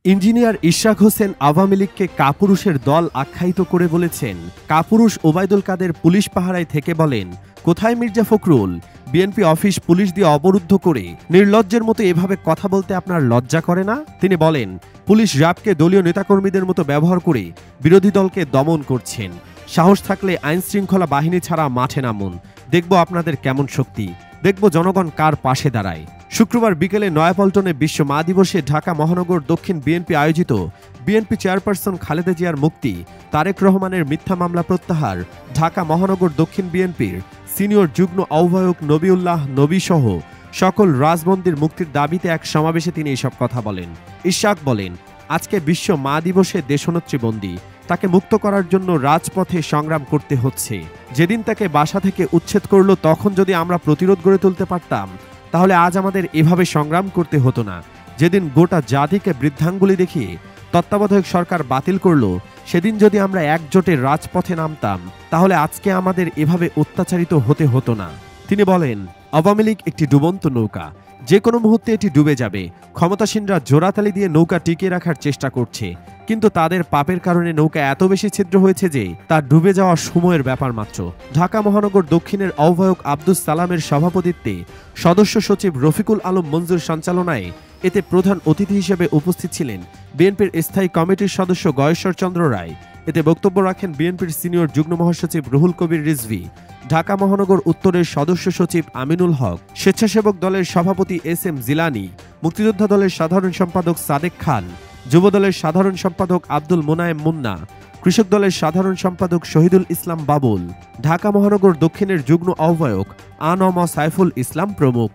Engineer Ishraq Hossain Awami লীগকে কাপুরুষের দল আখ্যায়িত করে বলেছেন, কাপুরুষ ওবায়দুল কাদের পুলিশ পাহারায় থেকে বলেন, কোথায় Mirza Fakhrul? BNP office police দিয়ে অবরুদ্ধ করে নির্লজ্জের মতো এভাবে কথা বলতে আপনার লজ্জা করে না? তিনি বলেন, পুলিশ র্যাবকে দলীয় নেতাকর্মীদের মতো ব্যবহার করে বিরোধী দলকে দমন করছেন। সাহস থাকলে আইন শৃঙ্খলা বাহিনী ছাড়া মাঠে নামুন, দেখব আপনাদের কেমন শক্তি, দেখব জনগণ কার পাশে দাঁড়ায়। শুক্রবার বিকেলে নয়াপল্টনে বিশ্ব মা দিবসে ঢাকা মহানগর দক্ষিণ বিএনপি আয়োজিত বিএনপি চেয়ারপারসন খালেদা জিয়ার মুক্তি, তারেক রহমানের মিথ্যা মামলা প্রত্যাহার, ঢাকা মহানগর দক্ষিণ বিএনপির সিনিয়র যুগ্ম আহ্বায়ক নবিউল্লাহ নবী সহ সকল রাজবন্দীর মুক্তির দাবিতে এক সমাবেশে তিনি এসব কথা বলেন। ইশরাক বলেন, আজকে বিশ্ব মা দিবসে দেশনেত্রী বন্দী, তাকে মুক্ত করার জন্য রাজপথে সংগ্রাম করতে হচ্ছে। যেদিন তাকে বাসা থেকে উচ্ছেদ করল, তখন যদি আমরা প্রতিরোধ গড়ে তুলতে পারতাম, তাহলে আজ আমাদের এভাবে সংগ্রাম করতে হতো না। যেদিন গোটা জাতিকে বৃদ্ধাঙ্গুলি দেখিয়ে তত্ত্বাবধায়ক সরকার বাতিল করল, সেদিন যদি আমরা একজোটে রাজপথে নামতাম, তাহলে আজকে আমাদের এভাবে অত্যাচারিত হতে হতো না। তিনি বলেন, আওয়ামী লীগ একটি ডুবন্ত নৌকা, যে কোনো মুহূর্তে এটি ডুবে যাবে। ক্ষমতাসীনরা জোড়াতালি দিয়ে নৌকা টিকিয়ে রাখার চেষ্টা করছে, কিন্তু তাদের পাপের কারণে নৌকা এত বেশি ছিদ্র হয়েছে যে তা ডুবে যাওয়া সময়ের ব্যাপার মাত্র। ঢাকা মহানগর দক্ষিণের আহ্বায়ক আব্দুস সালামের সভাপতিত্বে সদস্য সচিব রফিকুল আলম মঞ্জুর সঞ্চালনায় এতে প্রধান অতিথি হিসেবে উপস্থিত ছিলেন বিএনপির স্থায়ী কমিটির সদস্য গয়েশ্বর চন্দ্র রায়। এতে বক্তব্য রাখেন বিএনপির সিনিয়র যুগ্ম মহাসচিব রুহুল কবির রিজভী, ঢাকা মহানগর উত্তরের সদস্য সচিব আমিনুল হক, স্বেচ্ছাসেবক দলের সভাপতি এস.এম. জিলানী, মুক্তিযোদ্ধা দলের সাধারণ সম্পাদক সাদেক খান, যুব দলের সাধারণ সম্পাদক আব্দুল মোনায়েম মুন্না, কৃষক দলের সাধারণ সম্পাদক শহীদুল ইসলাম বাবুল, ঢাকা মহানগর দক্ষিণের যুগ্ম আহ্বায়ক আ.ন.ম. সাইফুল ইসলাম প্রমুখ।